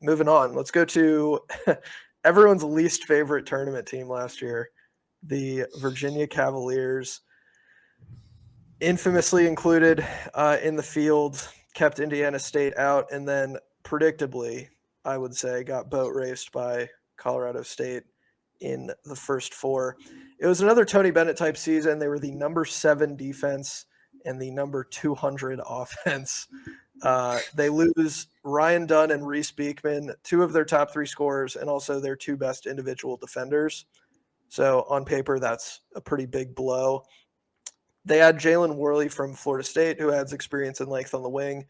moving on. Let's go to everyone's least favorite tournament team last year, the Virginia Cavaliers. Infamously included in the field, kept Indiana State out, and then predictably, I would say, got boat raced by Colorado State in the first four. It was another Tony Bennett type season. They were the number 7 defense and the number 200 offense. They lose Ryan Dunn and Reece Beekman, 2 of their top 3 scorers, and also their 2 best individual defenders. So on paper, that's a pretty big blow. They add Jalen Worley from Florida State, who adds experience and length on the wing,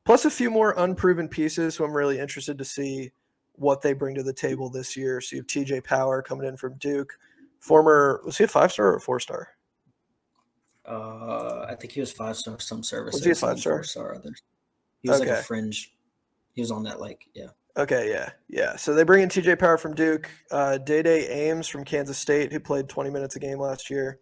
plus a few more unproven pieces who I'm really interested to see what they bring to the table this year. So you have TJ Power coming in from Duke. Was he a 5-star or a 4-star? I think he was 5-star some services. Was he a 5-star? 4-star others. He was like a fringe. He was on that, yeah. Okay, yeah. So they bring in TJ Power from Duke, Day-Day Ames from Kansas State, who played 20 minutes a game last year.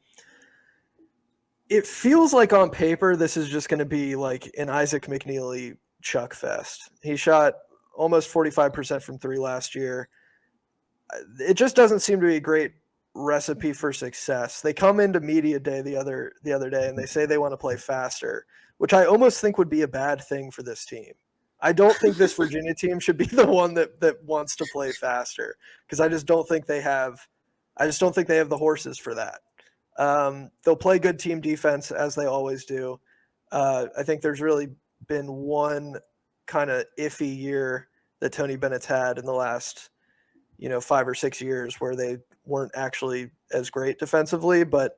It feels like on paper this is just going to be like an Isaac McKneely chuck fest. He shot almost 45% from 3 last year. It just doesn't seem to be a great recipe for success. They come into media day the other day and they say they want to play faster, which I almost think would be a bad thing for this team. I don't think this Virginia team should be the one that wants to play faster, because I just don't think they have the horses for that. They'll play good team defense as they always do. I think there's really been one kind of iffy year that Tony Bennett's had in the last, 5 or 6 years where they weren't actually as great defensively, but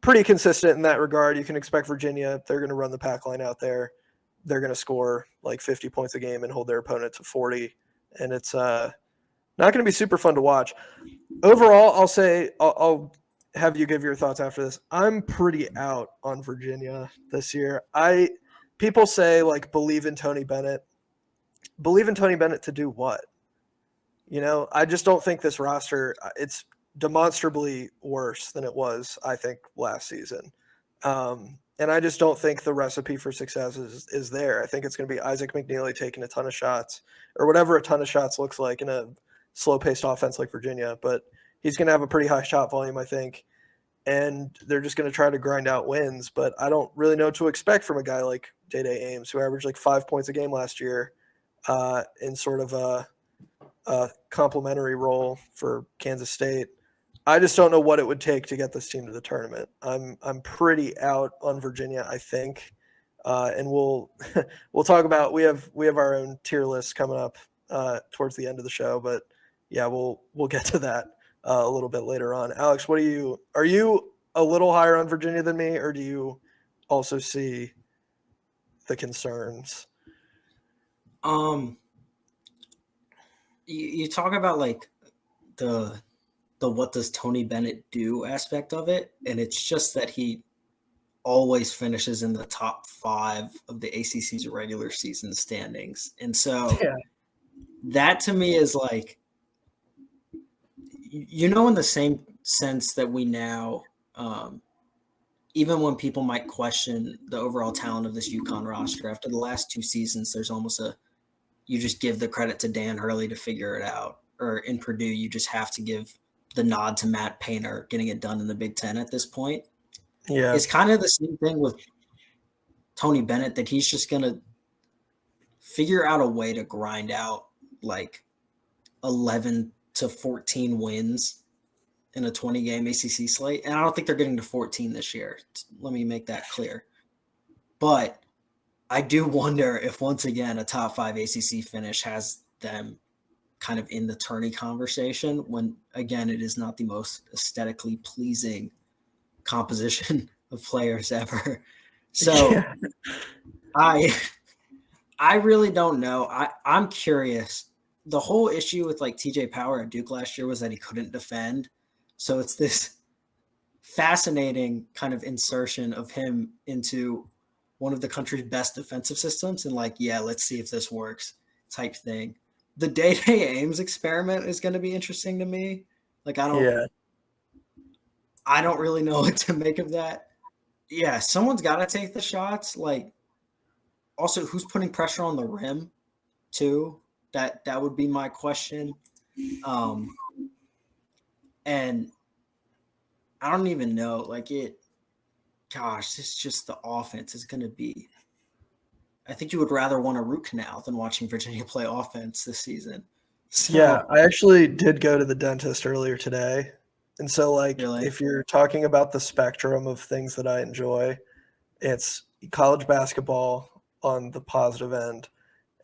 pretty consistent in that regard. You can expect Virginia, they're going to run the pack line out there. They're going to score like 50 points a game and hold their opponent to 40. And it's not going to be super fun to watch. Overall, I'll have you give your thoughts after this. I'm pretty out on Virginia this year. People say like believe in Tony Bennett. Believe in Tony Bennett to do what? I just don't think this roster, it's demonstrably worse than it was, I think, last season. And I just don't think the recipe for success is there. I think it's going to be Isaac McKneely taking a ton of shots, or whatever a ton of shots looks like in a slow-paced offense like Virginia. But he's going to have a pretty high shot volume, I think, and they're just going to try to grind out wins. But I don't really know what to expect from a guy like Day-Day Ames, who averaged like 5 points a game last year in sort of a complimentary role for Kansas State. I just don't know what it would take to get this team to the tournament. I'm pretty out on Virginia, I think, and we'll talk about we have our own tier list coming up towards the end of the show, but yeah, we'll get to that a little bit later on. Alex, are you a little higher on Virginia than me, or do you also see the concerns? You talk about like the what does Tony Bennett do aspect of it, and it's just that he always finishes in the top 5 of the ACC's regular season standings. And so that to me is like, in the same sense that we now, even when people might question the overall talent of this UConn roster after the last 2 seasons, there's almost you just give the credit to Dan Hurley to figure it out. Or in Purdue, you just have to give the nod to Matt Painter getting it done in the Big Ten at this point. Yeah. It's kind of the same thing with Tony Bennett, that he's just going to figure out a way to grind out like 11 to 14 wins in a 20-game ACC slate. And I don't think they're getting to 14 this year. Let me make that clear. But I do wonder if, once again, a top 5 ACC finish has them kind of in the tourney conversation when, again, it is not the most aesthetically pleasing composition of players ever. So I really don't know. I'm curious. The whole issue with like TJ Power at Duke last year was that he couldn't defend. So it's this fascinating kind of insertion of him into one of the country's best defensive systems and like, yeah, let's see if this works type thing. The Day-Day Ames experiment is going to be interesting to me. Like, I don't really know what to make of that. Yeah, someone's got to take the shots. Like, also, who's putting pressure on the rim, too? That would be my question. And I don't even know, like gosh, it's just the offense is going to be. I think you would rather want a root canal than watching Virginia play offense this season. So, Yeah, I actually did go to the dentist earlier today. And so, like, really, if you're talking about the spectrum of things that I enjoy, it's college basketball on the positive end.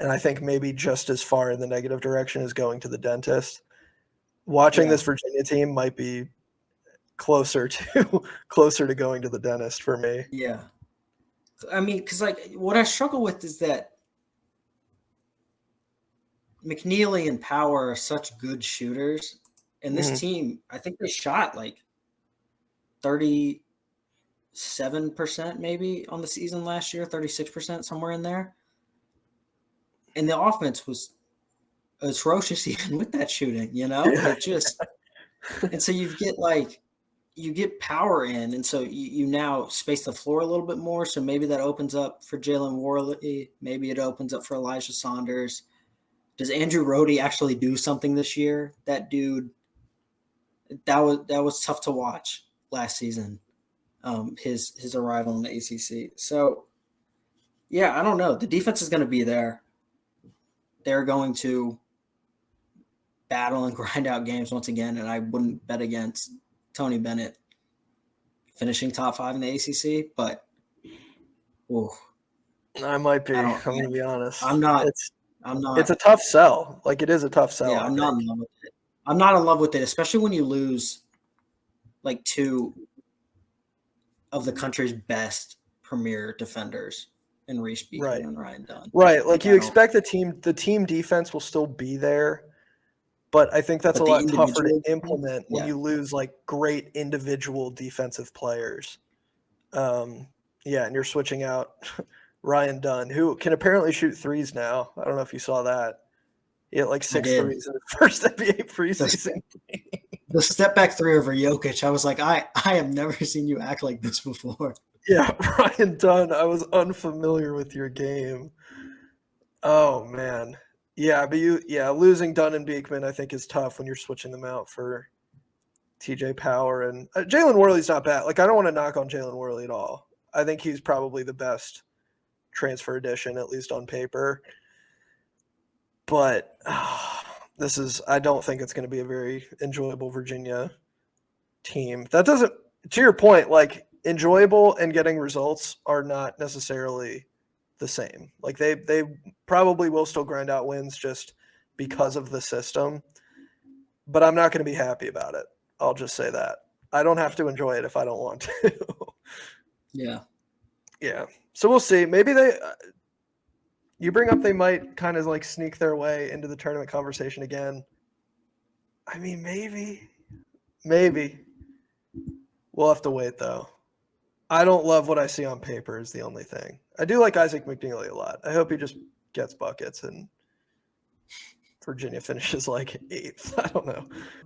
And I think maybe just as far in the negative direction as going to the dentist. Watching Yeah. this Virginia team might be closer to going to the dentist for me. Yeah. I mean, because like what I struggle with is that McKneely and Power are such good shooters. And this team, I think they shot like 37% maybe on the season last year, 36%, somewhere in there. And the offense was atrocious even with that shooting, you know? Yeah. It just and so you get Power in, and so you now space the floor a little bit more. So maybe that opens up for Jalen Worley. Maybe it opens up for Elijah Saunders. Does Andrew Rohde actually do something this year? That dude, that was tough to watch last season. His arrival in the ACC. So yeah, I don't know. The defense is going to be there. They're going to battle and grind out games once again, and I wouldn't bet against Tony Bennett finishing top 5 in the ACC, but I might be. I'm I'm going to be honest. I'm not. It's a tough sell. Like, it is a tough sell. Yeah, I'm not in love with it. I'm not in love with it, especially when you lose like 2 of the country's best premier defenders in Reece, Beekman, and Ryan Dunn. Right. Like, you expect the team defense will still be there, but I think that's a lot tougher to implement when you lose like great individual defensive players. And you're switching out Ryan Dunn, who can apparently shoot threes now. I don't know if you saw that. He had like 6 threes in the first NBA preseason. The step back 3 over Jokic, I was like, I have never seen you act like this before. Yeah, Ryan Dunn, I was unfamiliar with your game. Oh, man. Yeah, but losing Dunn and Beekman, I think, is tough when you're switching them out for TJ Power. And Jalen Worley's not bad. Like, I don't want to knock on Jalen Worley at all. I think he's probably the best transfer addition, at least on paper. But I don't think it's going to be a very enjoyable Virginia team. That doesn't, to your point, like, enjoyable and getting results are not necessarily the same. Like, they probably will still grind out wins just because of the system, but I'm not going to be happy about it. I'll just say that. I don't have to enjoy it if I don't want to. Yeah. So we'll see. Maybe you bring up they might kind of like sneak their way into the tournament conversation again. I mean, maybe. We'll have to wait, though. I don't love what I see on paper is the only thing. I do like Isaac McKneely a lot. I hope he just gets buckets and Virginia finishes like 8th. I don't know.